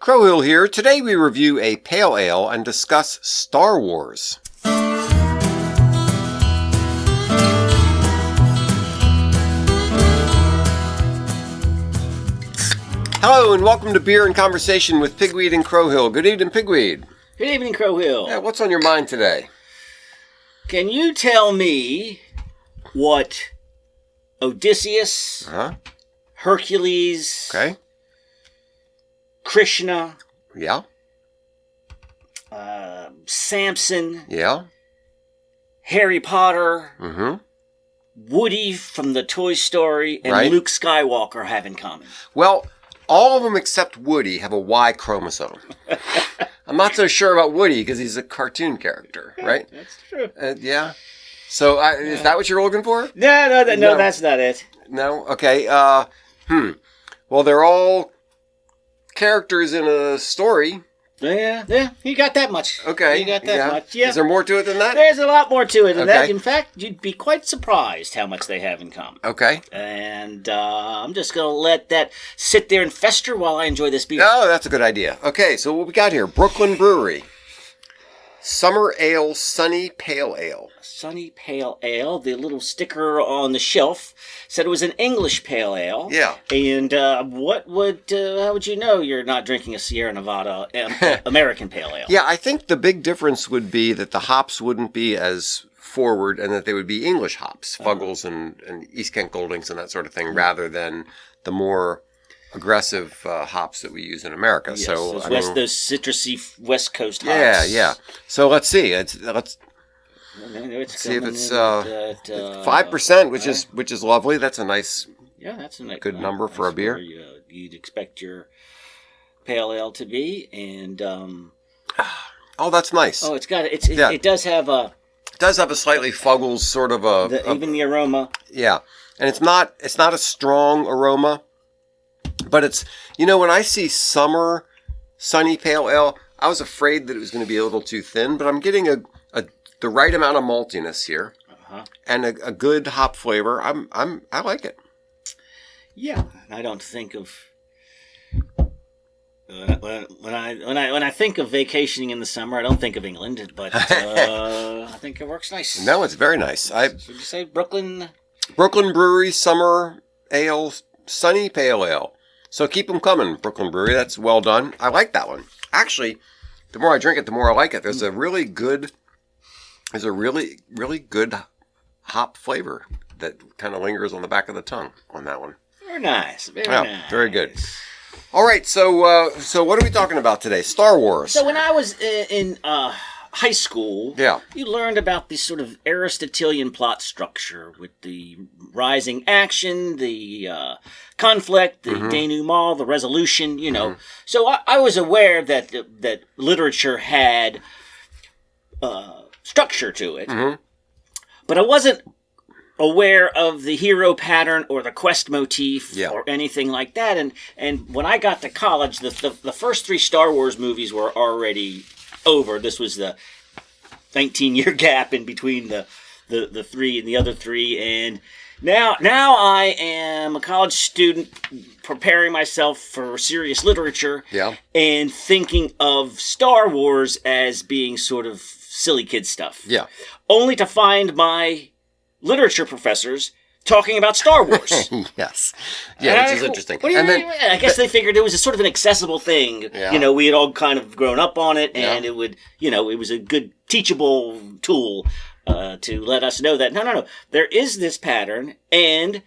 Crowhill here. Today we review a pale ale and discuss Star Wars. Hello and welcome to Beer and Conversation with Pigweed and Crowhill. Good evening, Pigweed. Good evening, Crowhill. Yeah, what's on your mind today? Can you tell me what Odysseus, Hercules, Krishna, Samson, Harry Potter, Woody from the Toy Story, and Luke Skywalker have in common? Well, all of them except Woody have a Y chromosome. I'm not so sure about Woody because he's a cartoon character, right? That's true. Yeah. So is that what you're looking for? No, that's not it. No? Okay. Well, they're all characters in a story. Yeah, you got that much. Okay. You got that much, yeah. Is there more to it than that? There's a lot more to it than that. In fact, you'd be quite surprised how much they have in common. Okay. And I'm just going to let that sit there and fester while I enjoy this beer. Oh, that's a good idea. Okay, so what we got here? Brooklyn Brewery. Summer Ale Sunny Pale Ale. Sunny Pale Ale. The little sticker on the shelf said it was an English Pale Ale. Yeah. And how would you know you're not drinking a Sierra Nevada American Pale Ale? Yeah, I think the big difference would be that the hops wouldn't be as forward and that they would be English hops, Fuggles and East Kent Goldings and that sort of thing, rather than the more aggressive hops that we use in America. Yes, so those citrusy West Coast hops. Yeah. So let's see. Let's see if it's 5%, which is lovely. That's a nice, that's a good number for a beer. You'd expect your pale ale to be, and oh, that's nice. Oh, it does have a. It does have a slightly Fuggles sort of even the aroma. Yeah, and it's not a strong aroma. But it's, when I see summer sunny pale ale, I was afraid that it was going to be a little too thin, but I'm getting the right amount of maltiness here, and a good hop flavor. I like it. Yeah, I don't think of when I think of vacationing in the summer, I don't think of England, but I think it works nice. No, it's very nice. Did you say Brooklyn Brewery Summer Ale Sunny Pale Ale. So keep them coming, Brooklyn Brewery. That's well done. I like that one. Actually, the more I drink it, the more I like it. There's a really good hop flavor that kind of lingers on the back of the tongue on that one. Very nice. Very nice. Very good. All right, so what are we talking about today? Star Wars. So when I was in high school, you learned about this sort of Aristotelian plot structure with the rising action, the conflict, the denouement, the resolution, So I was aware that literature had structure to it, but I wasn't aware of the hero pattern or the quest motif or anything like that. And when I got to college, the first 3 Star Wars movies were already over. This was the 19-year gap in between the 3 and the other 3, and now I am a college student preparing myself for serious literature and thinking of Star Wars as being sort of silly kid stuff. Yeah. Only to find my literature professors talking about Star Wars. Yes. Yeah, which is interesting. I guess they figured it was a sort of an accessible thing. Yeah. We had all kind of grown up on it, and it would, it was a good teachable tool to let us know that, no, there is this pattern, and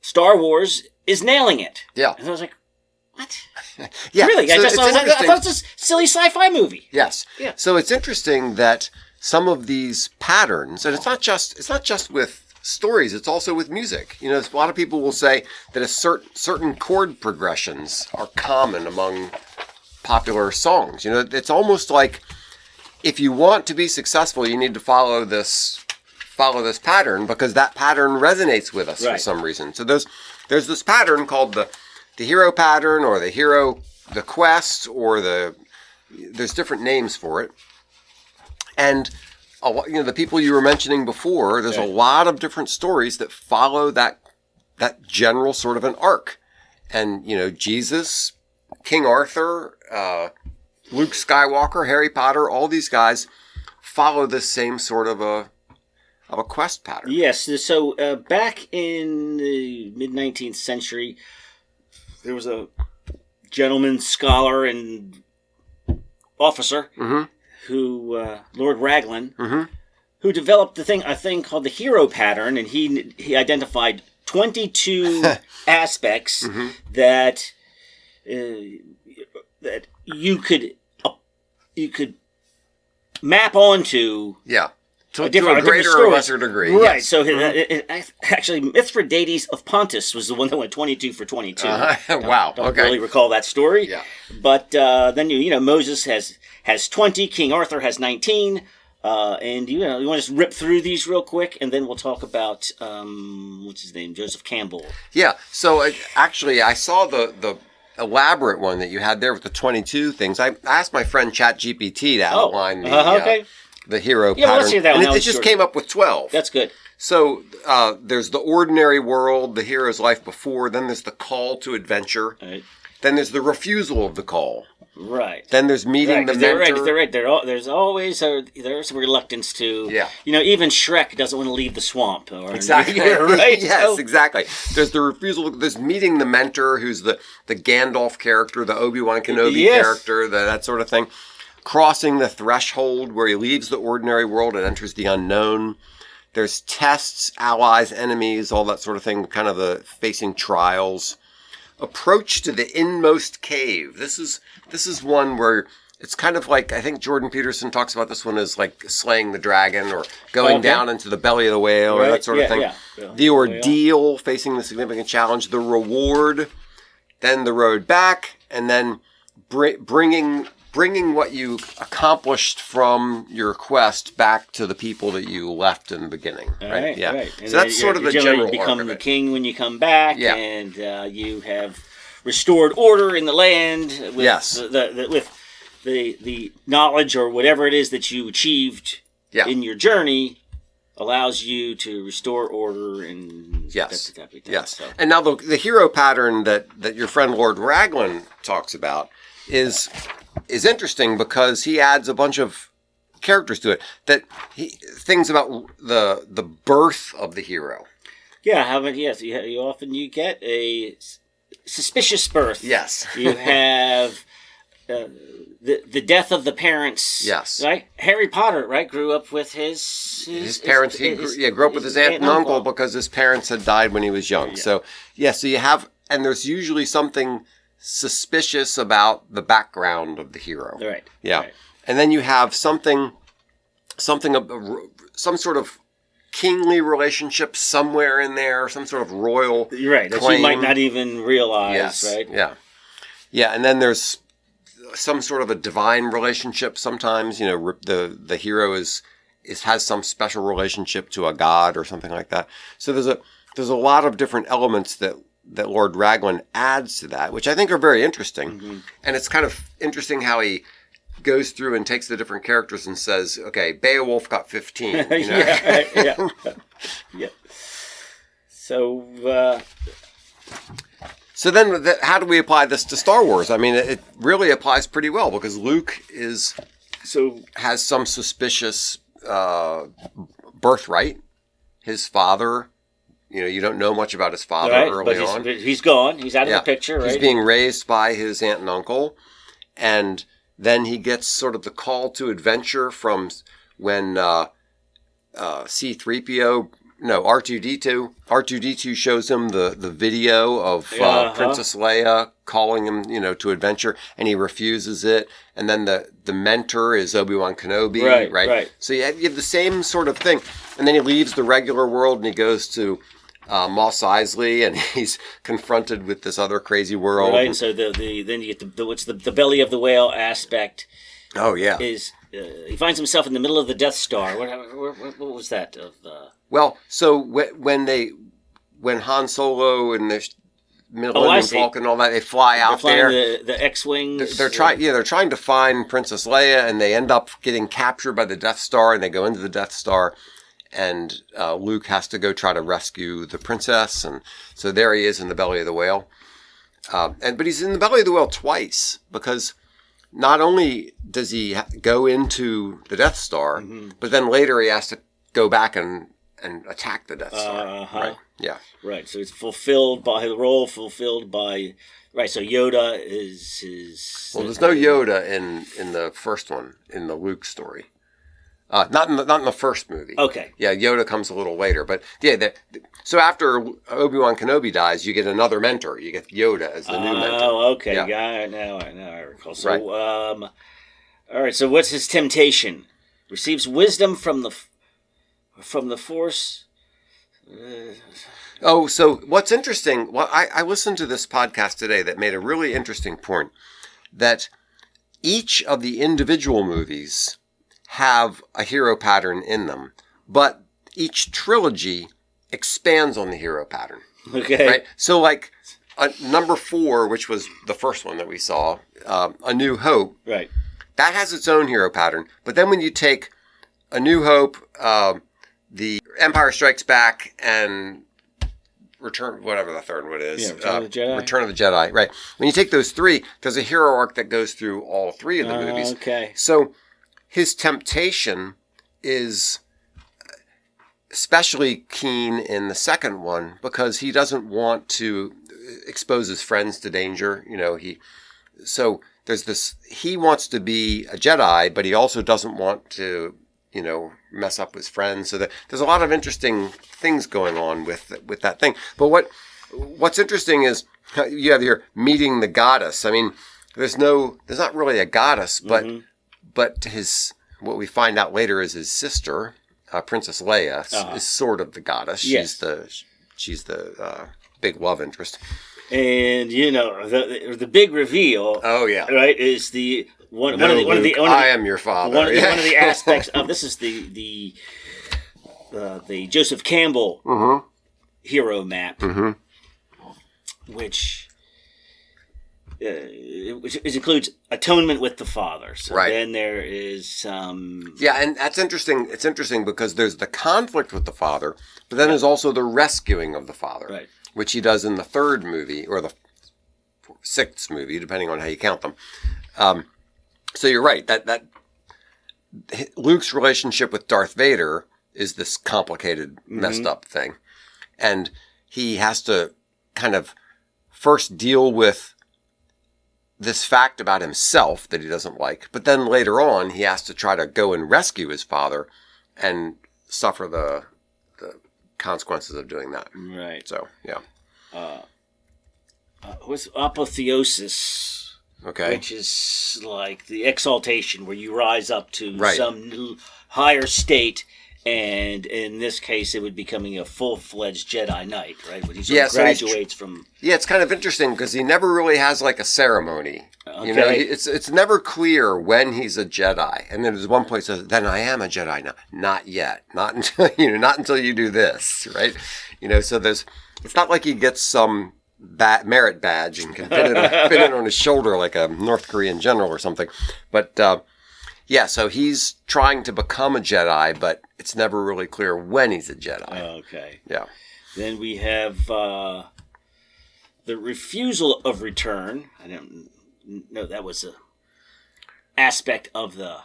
Star Wars is nailing it. Yeah. And I was like, what? Yeah. Really? So I thought it was a silly sci-fi movie. Yes. Yeah. So it's interesting that some of these patterns, and it's not just with stories, it's also with music. A lot of people will say that certain chord progressions are common among popular songs. It's almost like if you want to be successful, you need to follow this pattern because that pattern resonates with us for some reason. So there's this pattern called the hero pattern, or the quest, or there's different names for it. And the people you were mentioning before, there's a lot of different stories that follow that general sort of an arc. And Jesus King Arthur, Luke Skywalker, Harry Potter, all these guys follow this same sort of a quest pattern. Yes. So back in the mid-19th century, there was a gentleman, scholar, and officer who, Lord Raglan, who developed a thing called the hero pattern, and he identified 22 aspects that you could map onto. Yeah. To a greater or lesser degree. Right. Yes. So actually, Mithridates of Pontus was the one that went 22 for 22. Wow. Don't really recall that story. Yeah. But then Moses has 20, King Arthur has 19, and you want to just rip through these real quick, and then we'll talk about what's his name, Joseph Campbell. Yeah. So actually, I saw the elaborate one that you had there with the 22 things. I asked my friend ChatGPT to outline the hero pattern. Well, let's hear that one. And it just came up with 12. That's good. So there's the ordinary world, the hero's life before. Then there's the call to adventure. Right. Then there's the refusal of the call. Right. Then there's meeting the mentor. They're right. There's always there's reluctance to. Yeah. Even Shrek doesn't want to leave the swamp. Exactly. Right. Yes, exactly. There's the refusal. There's meeting the mentor, who's the Gandalf character, the Obi-Wan Kenobi character, that sort of thing. Crossing the threshold where he leaves the ordinary world and enters the unknown. There's tests, allies, enemies, all that sort of thing, kind of the facing trials. Approach to the inmost cave. This is one where it's kind of like, I think Jordan Peterson talks about this one as like slaying the dragon or going down into the belly of the whale or that sort of thing. Yeah. The ordeal, facing the significant challenge, the reward, then the road back, and then bringing what you accomplished from your quest back to the people that you left in the beginning, right? Yeah. Right. So that's sort of the general become arc of the it. king when you come back, and you have restored order in the land with the knowledge or whatever it is that you achieved in your journey allows you to restore order and yes. So. And now the hero pattern that your friend Lord Raglan talks about is interesting because he adds a bunch of characters to it things about the birth of the hero. Yeah, you often get a suspicious birth. Yes. You have the death of the parents. Yes. Right? Harry Potter, right, grew up with his parents. He grew up with his aunt and uncle because his parents had died when he was young. Yeah. So you have, and there's usually something suspicious about the background of the hero. Right. Yeah. Right. And then you have some sort of kingly relationship somewhere in there, some sort of royal claim that you might not even realize, right? Yeah. Yeah, and then there's some sort of a divine relationship sometimes, the hero has some special relationship to a god or something like that. So there's a lot of different elements that Lord Raglan adds to that, which I think are very interesting. Mm-hmm. And it's kind of interesting how he goes through and takes the different characters and says, okay, Beowulf got 15. Yeah. So then how do we apply this to Star Wars? I mean, it really applies pretty well because Luke has some suspicious birthright. His father, you don't know much about his father early on. He's gone. He's out of the picture, right? He's being raised by his aunt and uncle. And then he gets sort of the call to adventure from when R2D2 shows him the video of Princess Leia calling him, to adventure, and he refuses it. And then the mentor is Obi-Wan Kenobi, right? So you have the same sort of thing. And then he leaves the regular world and he goes to Mos Eisley, and he's confronted with this other crazy world. Right. And so then you get the belly of the whale aspect. Oh yeah. Is he finds himself in the middle of the Death Star? What was that? Well, so when Han Solo and the Millennium Falcon and all that, they fly out there. The X-wings. They're trying to find Princess Leia, and they end up getting captured by the Death Star, and they go into the Death Star. And Luke has to go try to rescue the princess, and so there he is in the belly of the whale. But he's in the belly of the whale twice, because not only does he go into the Death Star, but then later he has to go back and attack the Death Star. Right? Yeah. Right. So it's fulfilled by the role, fulfilled by. Right. So Yoda is his. Well, there's no Yoda in the first one, in the Luke story. Not in the first movie. Okay. Yeah, Yoda comes a little later, but yeah. So after Obi-Wan Kenobi dies, you get another mentor. You get Yoda as the new mentor. Oh, okay. Yeah. Got it. Now I recall. So, Right. all right. So what's his temptation? Receives wisdom from the Force. So what's interesting? Well, I listened to this podcast today that made a really interesting point, that each of the individual movies have a hero pattern in them, but each trilogy expands on the hero pattern. Okay. Right? So like number 4, which was the first one that we saw, A New Hope, Right. that has its own hero pattern. But then when you take A New Hope, The Empire Strikes Back, and Return, whatever the third one is. Yeah, Return of the Jedi. Return of the Jedi, right. When you take those 3, there's a hero arc that goes through all 3 of the movies. Okay. So his temptation is especially keen in the second one, because he doesn't want to expose his friends to danger. So there's this, he wants to be a Jedi, but he also doesn't want to, mess up his friends. So there's a lot of interesting things going on with that thing. But what's interesting is you have your meeting the goddess. I mean, there's not really a goddess, but what we find out later is his sister, Princess Leia, is sort of the goddess. Yes. She's the big love interest. And the big reveal. Oh yeah, right, is one of the I am your father. One of the aspects of this is the Joseph Campbell hero map, which includes atonement with the father. So right. Then there is some. Yeah, and that's interesting. It's interesting because there's the conflict with the father, but then there's also the rescuing of the father, right, which he does in the third movie or the 6th movie, depending on how you count them. So you're right that Luke's relationship with Darth Vader is this complicated, messed up thing, and he has to kind of first deal with this fact about himself that he doesn't like, but then later on he has to try to go and rescue his father and suffer the consequences of doing that. Right. So yeah. What's apotheosis? Okay. Which is like the exaltation, where you rise up to right. some higher state, and in this case, it would be becoming a full-fledged Jedi Knight, right? When he sort of graduates from. Yeah, it's kind of interesting because he never really has like a ceremony. Okay. It's never clear when he's a Jedi. And then there's one point that says, "Then I am a Jedi now." Not yet. Not until not until you do this, right? So it's not like he gets some merit badge and can pin it on his shoulder like a North Korean general or something. But so he's trying to become a Jedi, but it's never really clear when he's a Jedi. Okay. Yeah. Then we have the refusal of return. I don't know, that was a aspect of the.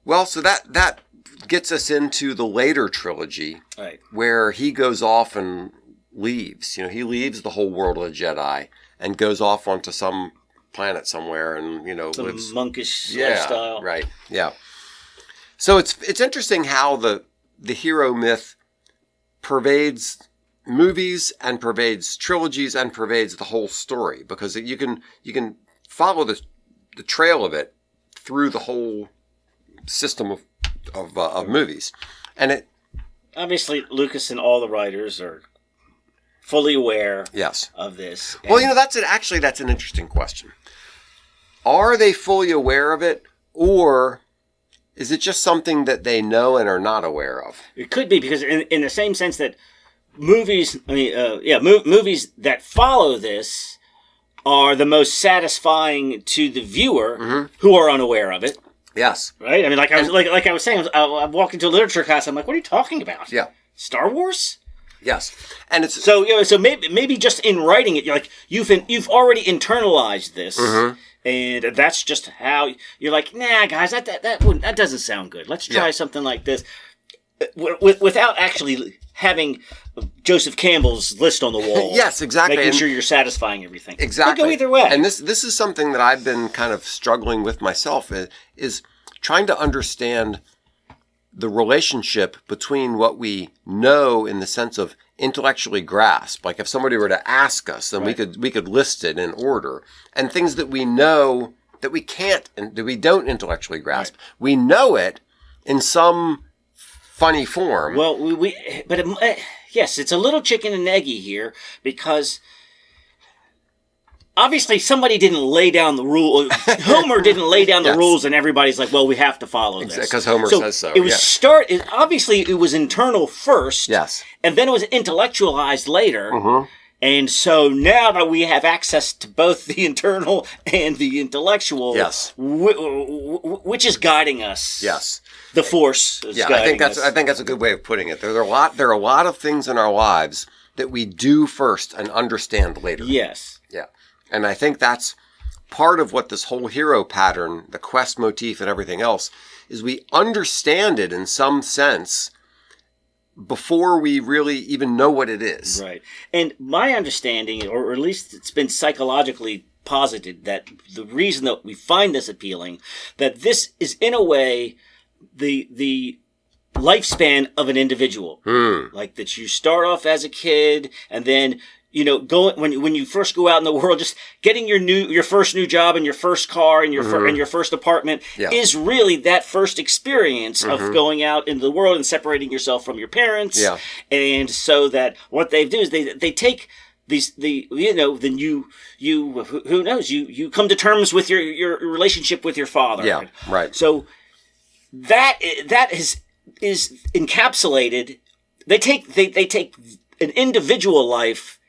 Well, so that gets us into the later trilogy, right, where he goes off and leaves. He leaves the whole world of the Jedi and goes off onto some planet somewhere and some lives monkish lifestyle. Right. Yeah. So it's interesting how the hero myth pervades movies and pervades trilogies and pervades the whole story, because you can follow the trail of it through the whole system of movies, and it obviously Lucas and all the writers are fully aware of this. Well, that's an interesting question. Are they fully aware of it, or is it just something that they know and are not aware of? It could be, because in the same sense that movies that follow this are the most satisfying to the viewer who are unaware of it. Yes. Right? I mean, like I was saying, I walked into a literature class, I'm like, what are you talking about? Yeah. Star Wars? Yes, and it's so maybe just in writing it, you're like you've already internalized this, and that's just how you're like, nah, guys, that doesn't sound good. Let's try something like this, without actually having Joseph Campbell's list on the wall. Yes, exactly. Making sure you're satisfying everything. Exactly. They go either way. And this is something that I've been kind of struggling with myself, is trying to understand the relationship between what we know in the sense of intellectually grasp. Like if somebody were to ask us, then we could list it in order. And things that we know that we can't and that we don't intellectually grasp. Right. We know it in some funny form. Well, yes, it's a little chicken and eggy here because obviously somebody didn't lay down the rule. Homer didn't lay down the rules, and everybody's like, "Well, we have to follow this because Homer says so." It was obviously it was internal first, and then it was intellectualized later. Mm-hmm. And so now that we have access to both the internal and the intellectual, which is guiding us? Yes. The Force is guiding us. I think that's a good way of putting it. There are a lot of things in our lives that we do first and understand later. Yes. Yeah. And I think that's part of what this whole hero pattern, the quest motif and everything else, is we understand it in some sense before we really even know what it is. Right. And my understanding, or at least it's been psychologically posited, that the reason that we find this appealing, that this is in a way the lifespan of an individual. Like that you start off as a kid and then, when you first go out in the world, just getting your first new job and your first car and your first apartment is really that first experience of going out into the world and separating yourself from your parents. Yeah. And so that what they do is they take then you who knows, you come to terms with your relationship with your father. Yeah. Right. So that is encapsulated. They take an individual life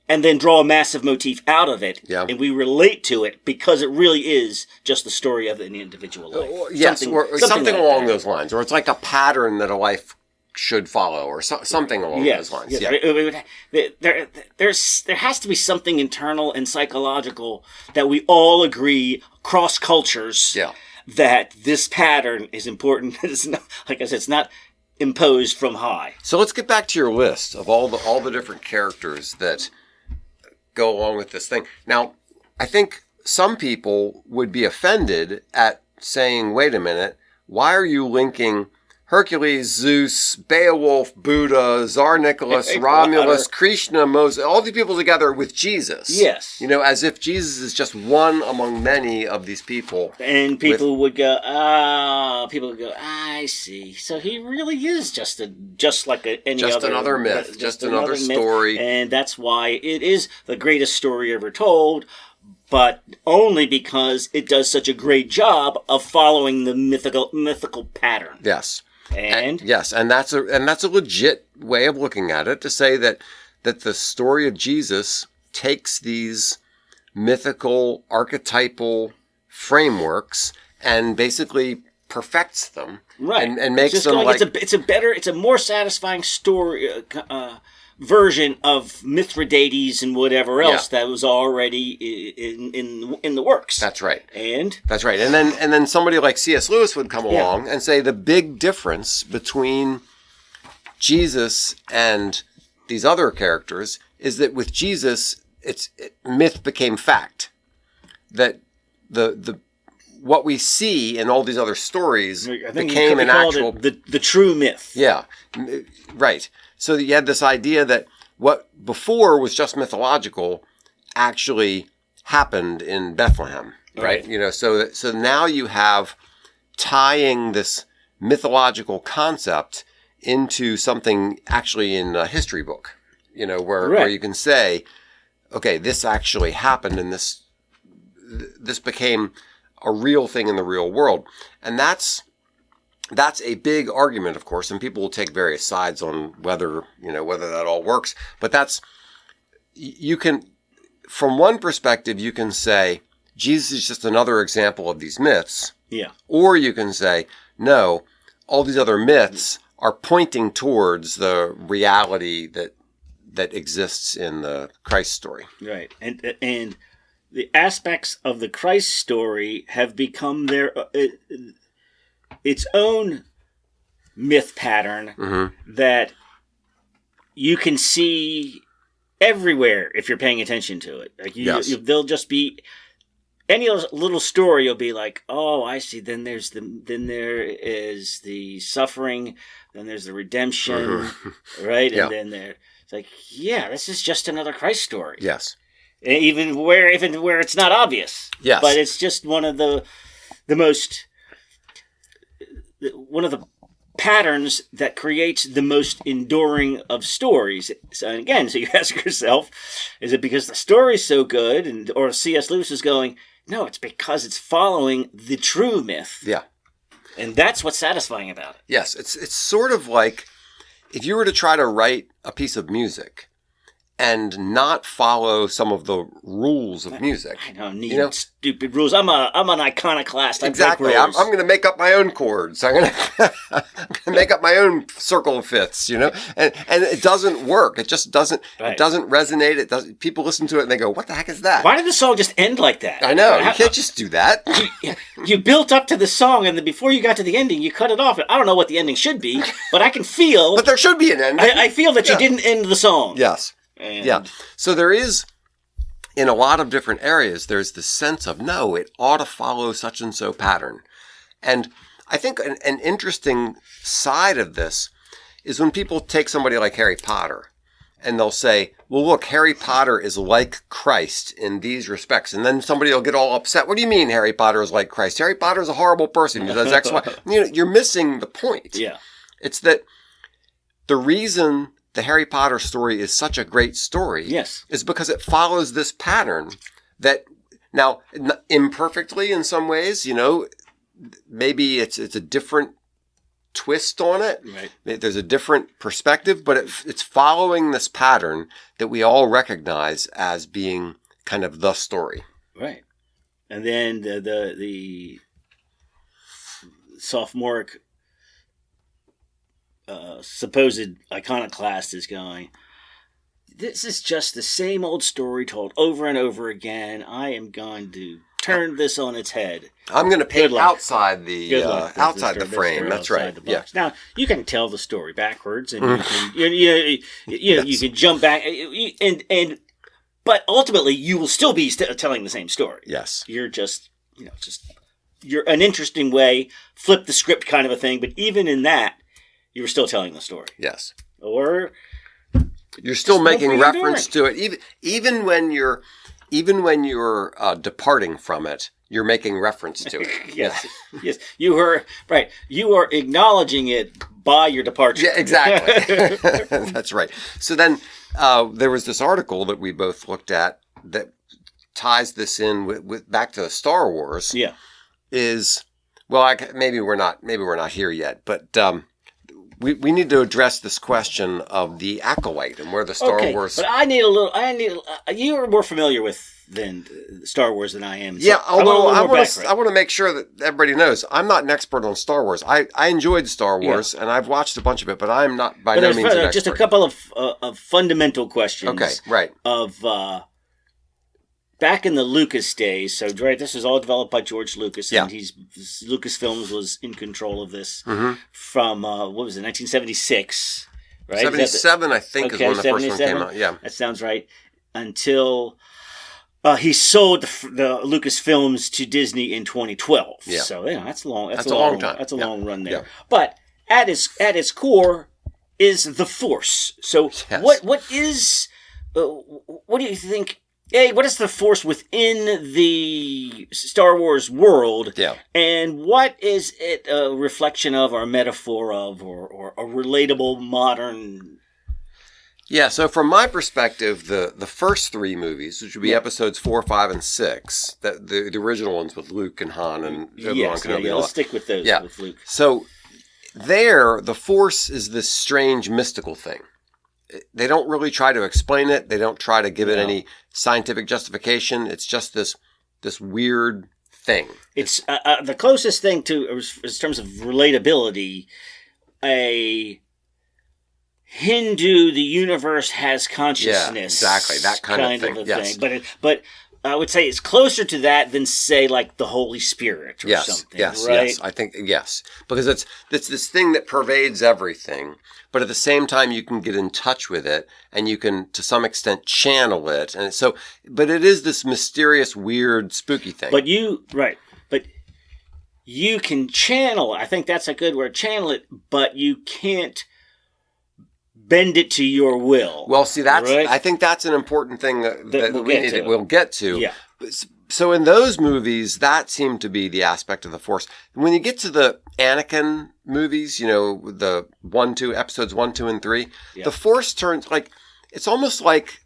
and then draw a massive motif out of it, and we relate to it because it really is just the story of an individur life. Yes, something like along those lines, or it's like a pattern that a life should follow, or something along those lines. Yes. Yeah. There has to be something internal and psychological that we all agree across cultures. Yeah. That this pattern is important. It's not, like I said, it's not imposed from high. So let's get back to your list of all the different characters that go along with this thing. Now, I think some people would be offended at saying, wait a minute, why are you linking Hercules, Zeus, Beowulf, Buddha, Tsar Nicholas, Romulus, Krishna, Moses, all these people together with Jesus? Yes. As if Jesus is just one among many of these people. And people would go, I see. So he really is just another myth, just another story. And that's why it is the greatest story ever told, but only because it does such a great job of following the mythical pattern. Yes. And that's a legit way of looking at it, to say that the story of Jesus takes these mythical, archetypal frameworks and basically perfects them, right? And makes them like it's a more satisfying story version of Mithridates and whatever else that was already in the works. That's right. And then somebody like C.S. Lewis would come along and say the big difference between Jesus and these other characters is that with Jesus, myth became fact. That the what we see in all these other stories became an actual the true myth. Yeah, right. So you had this idea that what before was just mythological actually happened in Bethlehem, right? So now you have tying this mythological concept into something actually in a history book, where you can say, okay, this actually happened, and this became a real thing in the real world. And that's a big argument, of course, and people will take various sides on whether that all works. But you can, from one perspective, you can say Jesus is just another example of these myths. Yeah. Or you can say, no, all these other myths are pointing towards the reality that that exists in the Christ story. Right. And the aspects of the Christ story have become their its own myth pattern that you can see everywhere if you're paying attention to it. Like they'll just be any little story. You'll be like, oh, I see. Then there is the suffering. Then there's the redemption, right? Yeah. And then it's like, yeah, this is just another Christ story. Yes. Even where it's not obvious. Yes. But it's just one of the patterns that creates the most enduring of stories. So again, so you ask yourself, is it because the story's so good, or C.S. Lewis is going, no, it's because it's following the true myth. Yeah. And that's what's satisfying about it. Yes, it's sort of like if you were to try to write a piece of music and not follow some of the rules of music. I don't need stupid rules. I'm an iconoclast. Exactly. I'm going to make up my own chords. I'm going to make up my own circle of fifths, and it doesn't work. It just doesn't. Right. It doesn't resonate. It doesn't. People listen to it and they go, "What the heck is that?" Why did the song just end like that? I know. You can't just do that. You built up to the song, and then before you got to the ending, you cut it off. I don't know what the ending should be, but I can feel. But there should be an ending. I feel that you didn't end the song. Yes. Yeah. So there is, in a lot of different areas, there's the sense of, no, it ought to follow such and so pattern. And I think an interesting side of this is when people take somebody like Harry Potter and they'll say, well, look, Harry Potter is like Christ in these respects. And then somebody will get all upset. What do you mean Harry Potter is like Christ? Harry Potter is a horrible person. He does X, Y. You're missing the point. Yeah. It's that the reason the Harry Potter story is such a great story is because it follows this pattern that now imperfectly in some ways, maybe it's a different twist on it. Right. There's a different perspective, but it's following this pattern that we all recognize as being kind of the story. Right. And then the sophomoric supposed iconoclast is going, this is just the same old story told over and over again. I am going to turn this on its head. I'm going to paint outside the frame. That's right. Yeah. Now you can tell the story backwards, and you can jump back, but ultimately you will still be telling the same story. Yes. You're you're an interesting way, flip the script kind of a thing. But even in that, you were still telling the story. Yes. Or you're still making reference to it, even when you're departing from it. You're making reference to it. Yes. Yes. You are right. You are acknowledging it by your departure. Yeah, exactly. That's right. So then there was this article that we both looked at that ties this in with back to Star Wars. Yeah. Maybe we're not here yet, but we need to address this question of the Acolyte and where the Star Wars. But you are more familiar with than Star Wars than I am. So yeah, although I want to make sure that everybody knows I'm not an expert on Star Wars. I enjoyed Star Wars and I've watched a bunch of it, but I'm not by no means an expert. Just a couple of fundamental questions. Okay, right. Of back in the Lucas days, so right, this was all developed by George Lucas, and Lucasfilms was in control of this from what was it, 1976, right? 77, I think, is when the first one came out. Yeah, that sounds right. Until he sold the Lucasfilms to Disney in 2012. Yeah, so that's long. That's a long time. That's a long run there. Yeah. But at its core is the Force. So what is what do you think? Hey, what is the Force within the Star Wars world? Yeah. And what is it a reflection of, or a metaphor of, or a relatable modern? Yeah, so from my perspective, the first three movies, which would be episodes 4, 5, and 6, the original ones with Luke and Han and Obi-Wan Kenobi. Let's stick with those with Luke. So there, the Force is this strange mystical thing. They don't really try to explain it. They don't try to give it any scientific justification. It's just this weird thing. It's the closest thing to, in terms of relatability, a Hindu, the universe has consciousness. Yeah, exactly. That kind of thing. Yes. But I would say it's closer to that than, say, like the Holy Spirit or something. Yes, right? yes. I think, yes. Because it's this thing that pervades everything, but at the same time you can get in touch with it and you can, to some extent, channel it. And so, but it is this mysterious, weird, spooky thing. But you can channel it. I think that's a good word, channel it, but you can't bend it to your will. Well, see, right? I think that's an important thing that we'll get to. Yeah. So in those movies, that seemed to be the aspect of the Force. When you get to the Anakin movies, the episodes 1, 2, and 3, the Force turns it's almost like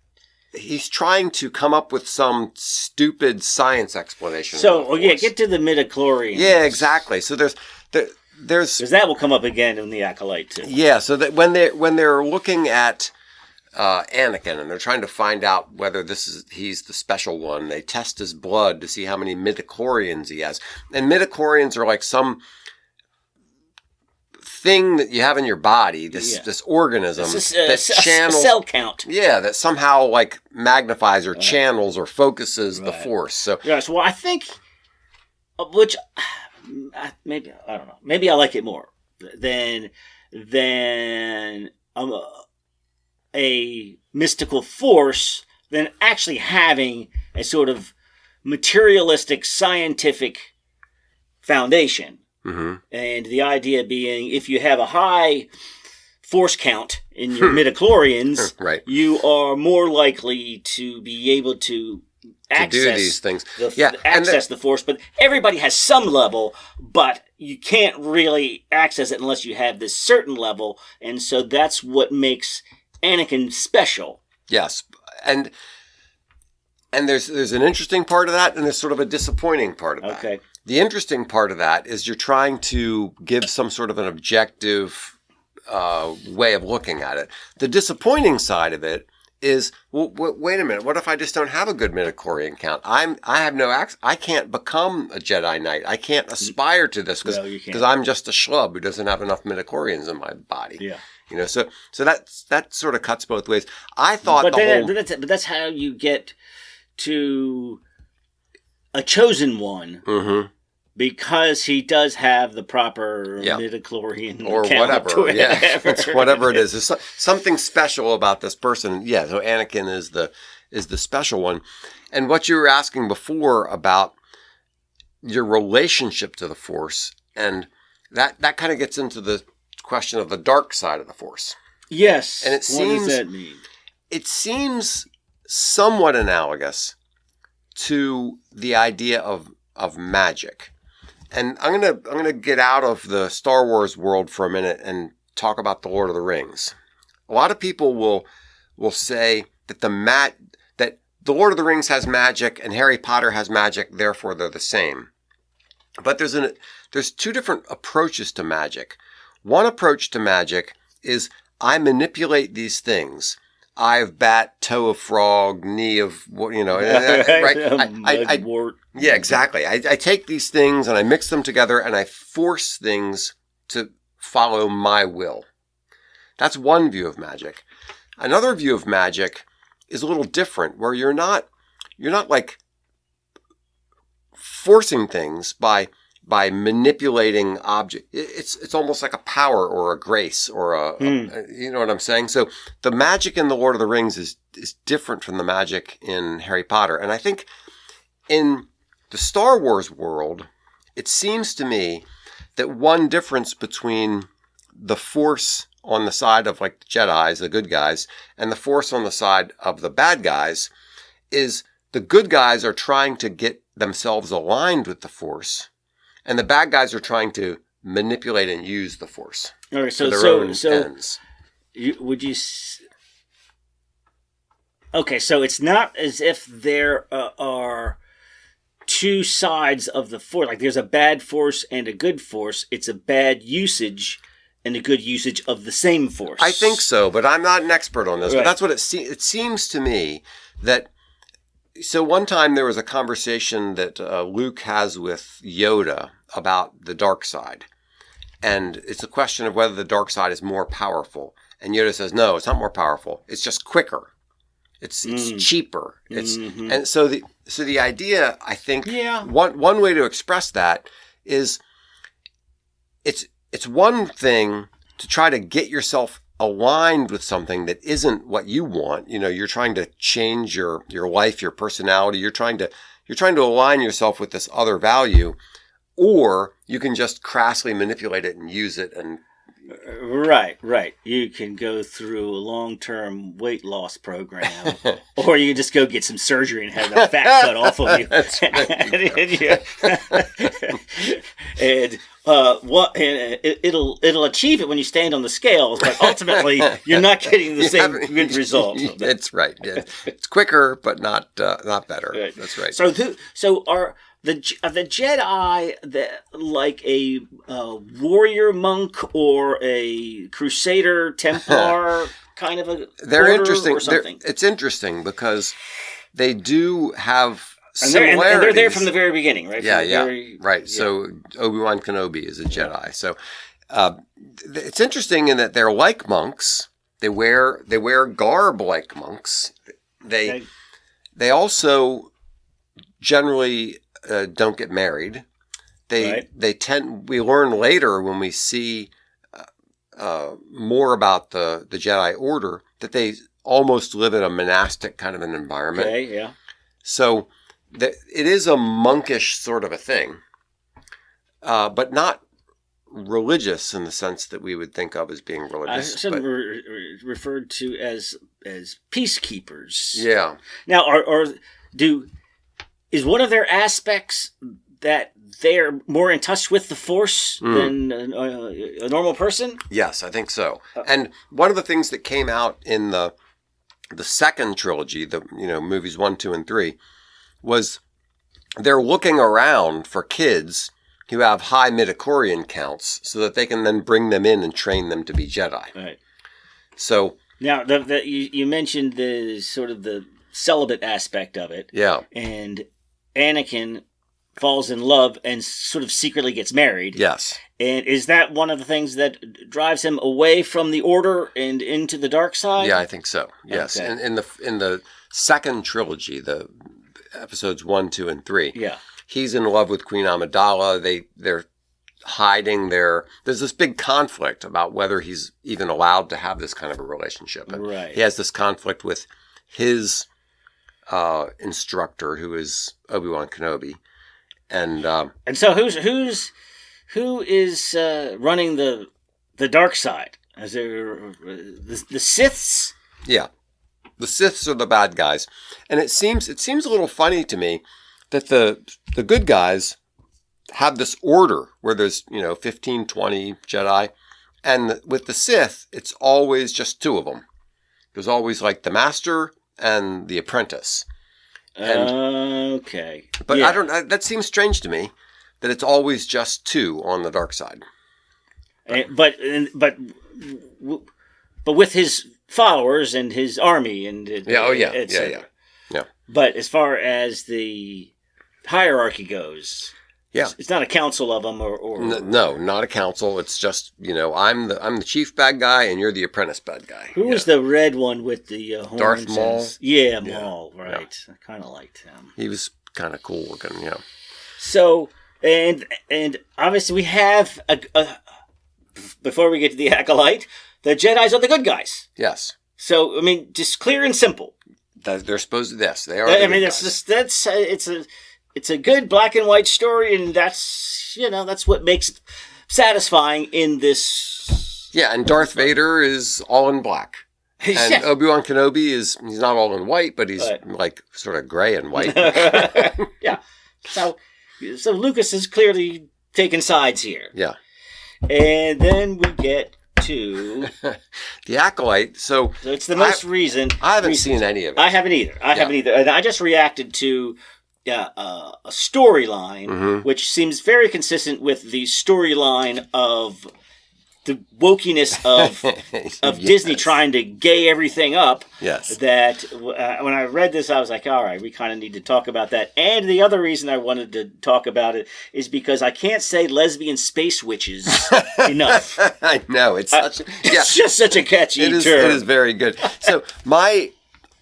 he's trying to come up with some stupid science explanation. So, get to the midichlorians. Yeah, exactly. So there's because that will come up again in the Acolyte too. Yeah, so that when they're looking at Anakin and they're trying to find out whether he's the special one, they test his blood to see how many midichlorians he has. And midichlorians are like some thing that you have in your body, this organism that channels cell count. Yeah, that somehow magnifies or channels or focuses the Force. So well, I think which. Maybe I don't know. Maybe I like it more than a mystical force than actually having a sort of materialistic scientific foundation. Mm-hmm. And the idea being, if you have a high force count in your midichlorians, you are more likely to be able to access do these things. Access the Force, but everybody has some level, but you can't really access it unless you have this certain level, and so that's what makes Anakin special. Yes, and there's an interesting part of that, and there's sort of a disappointing part of that. Okay. The interesting part of that is you're trying to give some sort of an objective way of looking at it. The disappointing side of it is, well, wait a minute. What if I just don't have a good midichlorian count? I have no access. I can't become a Jedi Knight. I can't aspire to this because I'm just a schlub who doesn't have enough midichlorians in my body. Yeah. So that sort of cuts both ways. I thought, but that's how you get to a chosen one. Mm-hmm. Because he does have the proper midichlorian or count, whatever it is. There's something special about this person. Yeah, so Anakin is the special one. And what you were asking before about your relationship to the Force, and that kind of gets into the question of the dark side of the Force. Yes. And what does that mean? It seems somewhat analogous to the idea of magic. And I'm gonna get out of the Star Wars world for a minute and talk about the Lord of the Rings. A lot of people will say that that the Lord of the Rings has magic and Harry Potter has magic, therefore they're the same. But there's two different approaches to magic. One approach to magic is I manipulate these things. Eye of bat, toe of frog, knee of, right? Wart. Yeah, exactly. I take these things and I mix them together and I force things to follow my will. That's one view of magic. Another view of magic is a little different, where you're not like forcing things by manipulating object. It's almost like a power or a grace or you know what I'm saying? So the magic in the Lord of the Rings is different from the magic in Harry Potter. And I think in the Star Wars world, it seems to me that one difference between the Force on the side of like the Jedis, the good guys, and the Force on the side of the bad guys is the good guys are trying to get themselves aligned with the Force, and the bad guys are trying to manipulate and use the Force for their own ends. Okay, so it's not as if there are two sides of the Force. Like there's a bad Force and a good Force. It's a bad usage and a good usage of the same Force. I think so, but I'm not an expert on this. Right. But that's what it seems to me that. So one time there was a conversation that Luke has with Yoda about the dark side. And it's a question of whether the dark side is more powerful. And Yoda says, no, it's not more powerful. It's just quicker. It's cheaper. And so the idea, I think, one way to express that is it's one thing to try to get yourself aligned with something that isn't what you want. You're trying to change your life, your personality. You're trying to align yourself with this other value, or you can just crassly manipulate it and use it. And right. You can go through a long-term weight loss program, or you can just go get some surgery and have the fat cut off of you. That's right. It'll achieve it when you stand on the scales, but ultimately you're not getting the same good result. That's right. It's quicker, but not better. Right. That's right. So are the Jedi like a warrior monk or a Crusader Templar kind of a? They're order interesting. Or something? It's interesting because they do have. And they're there from the very beginning, right? Right. Yeah. So Obi-Wan Kenobi is a Jedi. So it's interesting in that they're like monks. They wear garb like monks. They also generally don't get married. We learn later when we see more about the Jedi Order that they almost live in a monastic kind of an environment. Okay. Yeah. So. It is a monkish sort of a thing, but not religious in the sense that we would think of as being religious. Some referred to as peacekeepers. Yeah. Now, is one of their aspects that they're more in touch with the Force than a normal person? Yes, I think so. And one of the things that came out in the second trilogy, the movies 1, 2, and 3. Was they're looking around for kids who have high midichlorian counts so that they can then bring them in and train them to be Jedi. Right. So now you mentioned the sort of the celibate aspect of it. Yeah. And Anakin falls in love and sort of secretly gets married. Yes. And is that one of the things that drives him away from the Order and into the dark side? Yeah, I think so. Yes. Okay. And in the second trilogy, the episodes 1, 2, and 3. Yeah. He's in love with Queen Amidala. They're hiding there's this big conflict about whether he's even allowed to have this kind of a relationship. And right. He has this conflict with his instructor, who is Obi-Wan Kenobi. And so who is running the dark side? Is there the Siths? Yeah. The Siths are the bad guys. And it seems a little funny to me that the good guys have this order where there's, 15, 20 Jedi. And with the Sith, it's always just 2 of them. There's always like the master and the apprentice. Okay. But yeah. That seems strange to me that it's always just 2 on the dark side. But with his followers and his army and yeah. But as far as the hierarchy goes, it's not a council of them or no, not a council. It's just I'm the chief bad guy and you're the apprentice bad guy. Who was the red one with the horns? Darth Maul. Yeah, Maul. Right. Yeah. I kind of liked him. He was kind of cool looking. Yeah. So and obviously we have before we get to the Acolyte. The Jedis are the good guys. Yes. So, I mean, just clear and simple. They're supposed to, yes, they are. It's a good black and white story, and that's what makes it satisfying in this. Yeah, and Darth Vader is all in black. And Obi-Wan Kenobi he's not all in white, but he's like sort of gray and white. Yeah. So Lucas has clearly taken sides here. Yeah. And then we get to the Acolyte. So it's the most recent. I haven't seen any of it. I haven't either. And I just reacted to a storyline, which seems very consistent with the storyline of the wokiness of Disney trying to gay everything up. Yes. That when I read this, I was like, all right, we kind of need to talk about that. And the other reason I wanted to talk about it is because I can't say lesbian space witches enough. I know. It's just such a catchy term. It is very good. So my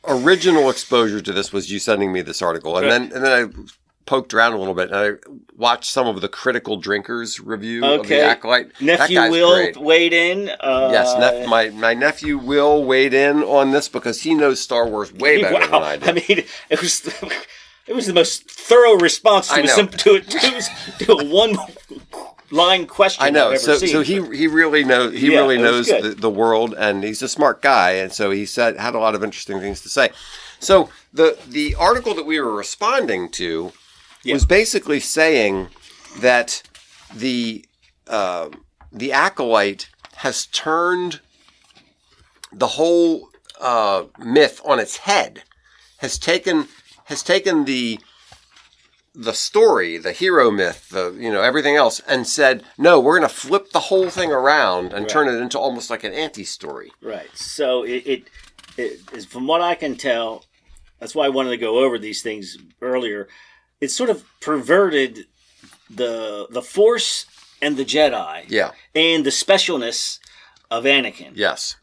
original exposure to this was you sending me this article, and then I poked around a little bit, and I watched some of the Critical Drinkers review of The Acolyte. Nephew Will weighed in. Yes, my nephew Will weighed in on this because he knows Star Wars way better than I do. I mean, it was the most thorough response to a one-line question I know. I've ever seen. So he really knows the world, and he's a smart guy, and so he had a lot of interesting things to say. So the article that we were responding to was basically saying that the Acolyte has turned the whole myth on its head. Has taken the story, the hero myth, everything else, and said, no, we're going to flip the whole thing around and turn it into almost like an anti-story. Right. So it is, from what I can tell, that's why I wanted to go over these things earlier. It's sort of perverted the Force and the Jedi. Yeah. And the specialness of Anakin. Yes.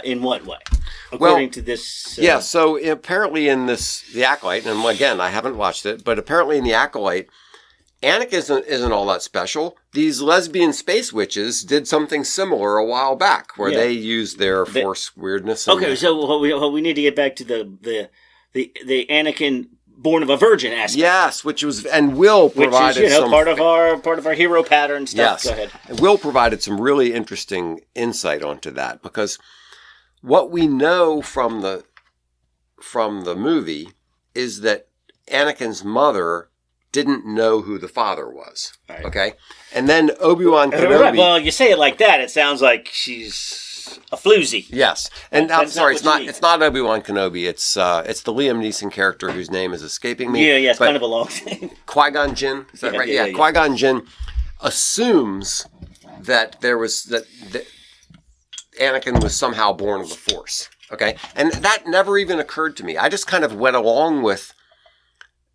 In what way? According to this... so apparently in The Acolyte, and again, I haven't watched it, but apparently in The Acolyte, Anakin isn't all that special. These lesbian space witches did something similar a while back, where they used their Force weirdness. Okay, so we need to get back to the Anakin born of a virgin aspect. Yes, which Will provided some part of our hero pattern stuff. Yes. Go ahead. And Will provided some really interesting insight onto that, because what we know from the movie is that Anakin's mother didn't know who the father was. Right. Okay? And then Obi-Wan Kenobi... Right. Well, you say it like that, it sounds like she's a floozy. Yes. And I'm sorry, it's not Obi-Wan Kenobi. It's the Liam Neeson character whose name is escaping me. Yeah, it's kind of a long thing. Qui-Gon Jinn, is that right? Yeah. Qui-Gon Jinn assumes that that Anakin was somehow born of the Force. Okay? And that never even occurred to me. I just kind of went along with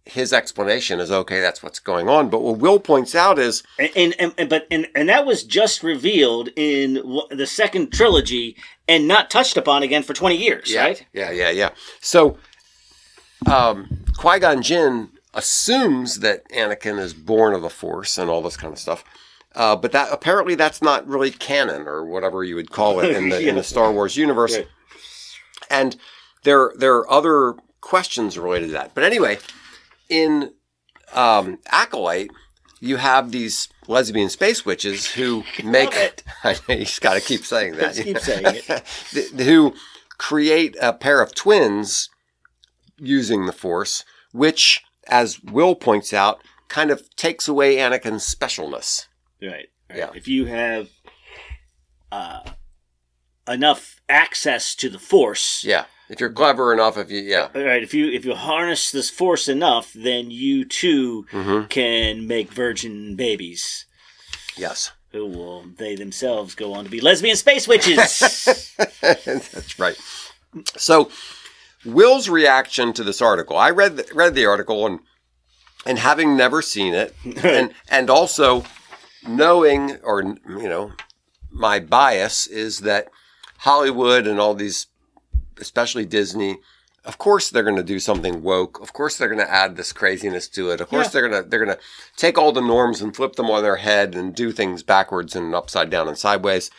his explanation as, okay, that's what's going on. But what Will points out is... And that was just revealed in the second trilogy and not touched upon again for 20 years, right? Yeah. So, Qui-Gon Jinn assumes that Anakin is born of the Force and all this kind of stuff. But apparently that's not really canon, or whatever you would call it in the Star Wars universe. Right. And there are other questions related to that. But anyway... In Acolyte, you have these lesbian space witches who make... I know, you just got to keep saying that. Keep saying it. Who create a pair of twins using the Force, which, as Will points out, kind of takes away Anakin's specialness. Right. Yeah. If you have enough access to the Force... Yeah. If you're clever enough, Right. If you harness this Force enough, then you too can make virgin babies. Yes. Who will they themselves go on to be lesbian space witches? That's right. So, Will's reaction to this article. I read the article and having never seen it, and also knowing, or my bias is that Hollywood and all these, especially Disney, of course they're going to do something woke. Of course they're going to add this craziness to it. Of course they're going to take all the norms and flip them on their head and do things backwards and upside down and sideways.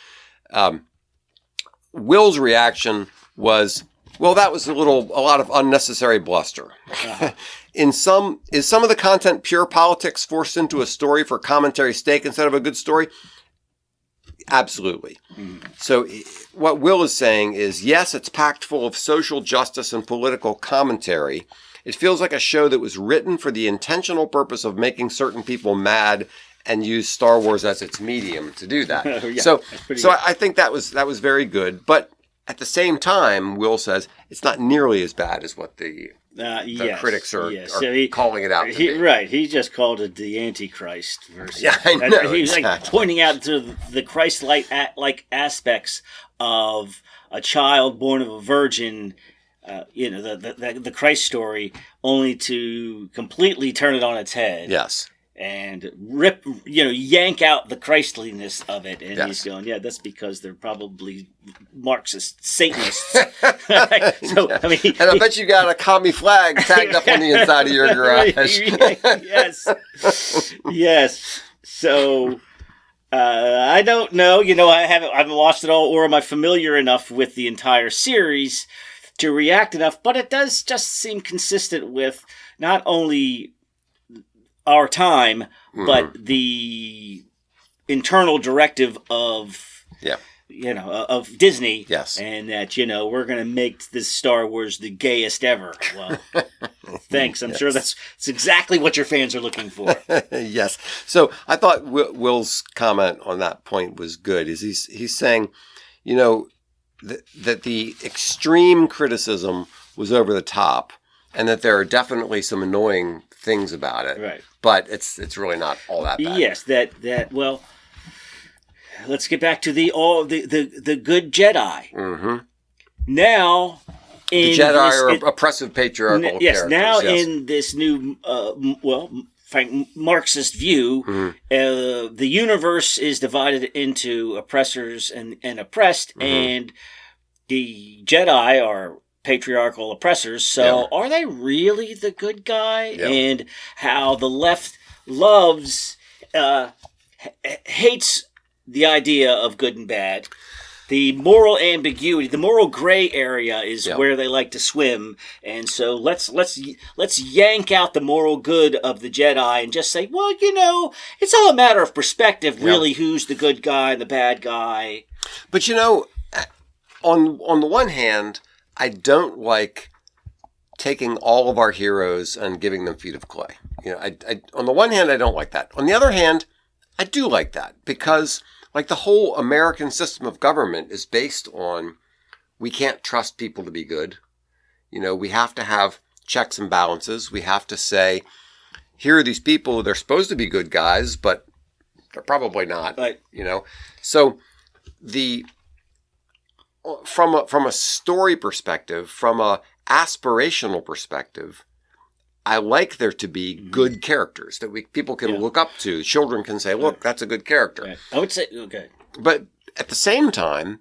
Will's reaction was, well, that was a lot of unnecessary bluster. Is some of the content pure politics forced into a story for commentary's sake instead of a good story? Absolutely. So what Will is saying is, yes, it's packed full of social justice and political commentary. It feels like a show that was written for the intentional purpose of making certain people mad and use Star Wars as its medium to do that. So I think that was very good. But at the same time, Will says it's not nearly as bad as what the the critics are, So calling it out to be. Right. He just called it the Antichrist verse. Yeah, I know. He was exactly. pointing out to the Christ-like aspects of a child born of a virgin, the Christ story, only to completely turn it on its head. Yes. And yank out the Christliness of it. And he's going, that's because they're probably Marxist Satanists. So, I mean, and I bet you got a commie flag tagged up on the inside of your garage. Yes. So, I don't know. I haven't watched it all, or am I familiar enough with the entire series to react enough? But it does just seem consistent with not only our time, but the internal directive of of Disney. Yes. And that, we're going to make this Star Wars the gayest ever. Well, thanks. I'm sure that's exactly what your fans are looking for. Yes. So I thought Will's comment on that point was good. Is he's saying, that the extreme criticism was over the top, and that there are definitely some annoying things about it. Right. But it's really not all that bad. Yes, well, let's get back to the good Jedi. Mm-hmm. Now, the Jedi are oppressive patriarchal yes, characters. Now in this new, Marxist view, the universe is divided into oppressors and oppressed, and the Jedi are patriarchal oppressors. So are they really the good guy? And how the left hates the idea of good and bad. The moral ambiguity, the moral gray area is where they like to swim. And so let's yank out the moral good of the Jedi and just say, well, it's all a matter of perspective, really, who's the good guy and the bad guy. But on the one hand, I don't like taking all of our heroes and giving them feet of clay. I on the one hand, I don't like that. On the other hand, I do like that because, the whole American system of government is based on we can't trust people to be good. We have to have checks and balances. We have to say, here are these people, they're supposed to be good guys, but they're probably not. Right. So from a story perspective, from a aspirational perspective, I like there to be good characters that people can look up to. Children can say, look, that's a good character. Right. I would say, okay. But at the same time,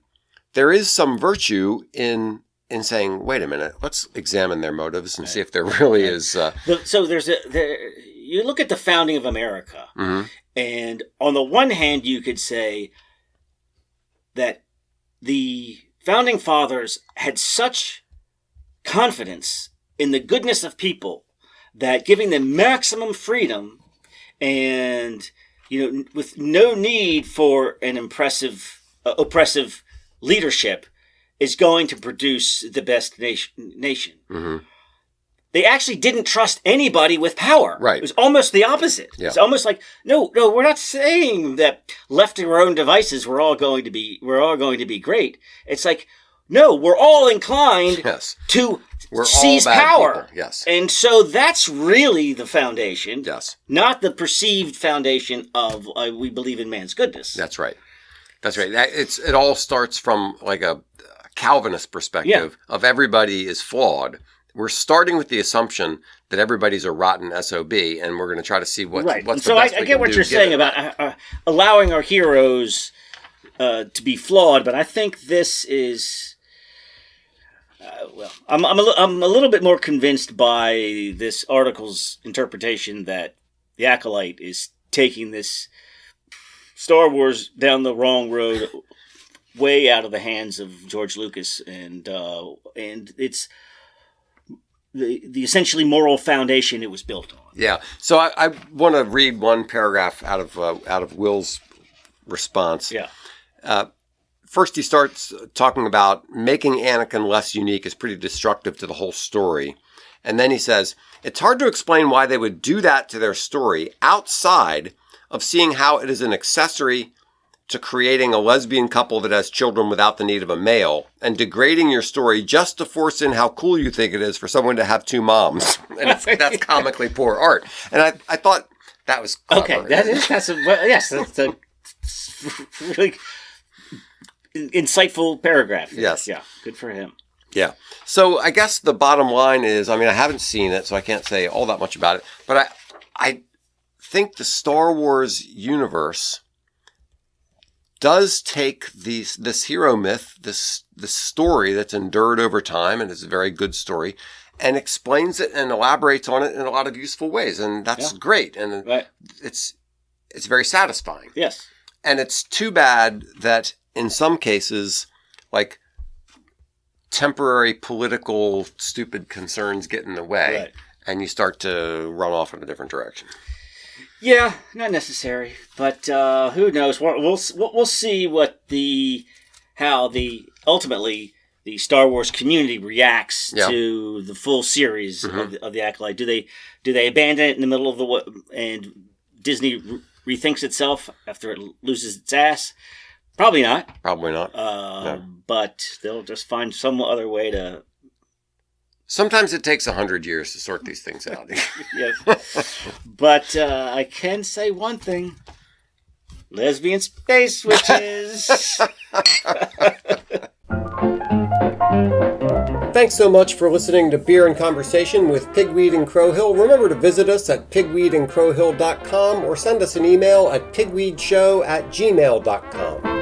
there is some virtue in saying, wait a minute, let's examine their motives and see if there really is... So you look at the founding of America, and on the one hand, you could say that the Founding Fathers had such confidence in the goodness of people that giving them maximum freedom and, with no need for an oppressive leadership is going to produce the best nation. Mm-hmm. They actually didn't trust anybody with power. Right. It was almost the opposite. Yeah. It's almost like, no, we're not saying that left to our own devices we're all going to be great. It's like, no, we're all inclined to seize power. People. Yes. And so that's really the foundation. Yes. Not the perceived foundation of we believe in man's goodness. That's right. It all starts from a Calvinist perspective of everybody is flawed. We're starting with the assumption that everybody's a rotten SOB, and we're going to try to see what's the best so I get what you're saying about allowing our heroes to be flawed, but I think this is... I'm a little bit more convinced by this article's interpretation that the Acolyte is taking this Star Wars down the wrong road, way out of the hands of George Lucas, and it's the essentially moral foundation it was built on. Yeah. So I want to read one paragraph out of Will's response. Yeah. First, he starts talking about making Anakin less unique is pretty destructive to the whole story. And then he says, it's hard to explain why they would do that to their story outside of seeing how it is an accessory to creating a lesbian couple that has children without the need of a male, and degrading your story just to force in how cool you think it is for someone to have two moms. And that's comically poor art. And I thought that was clever. Okay, that's a really insightful paragraph. Yes. Yeah, good for him. Yeah. So I guess the bottom line is, I mean, I haven't seen it, so I can't say all that much about it, but I think the Star Wars universe does take this hero myth, this story that's endured over time and is a very good story, and explains it and elaborates on it in a lot of useful ways, and that's great, and it's very satisfying. Yes. And it's too bad that in some cases, like, temporary political stupid concerns get in the way, and you start to run off in a different direction. Yeah, not necessary, but who knows? We'll see what how ultimately the Star Wars community reacts to the full series of the Acolyte. Do they abandon it in the middle of and Disney rethinks itself after it loses its ass? Probably not. Probably not. No. But they'll just find some other way to. Sometimes it takes 100 years to sort these things out. Yes. But I can say one thing. Lesbian space witches. Thanks so much for listening to Beer and Conversation with Pigweed and Crowhill. Remember to visit us at pigweedandcrowhill.com or send us an email at pigweedshow@gmail.com.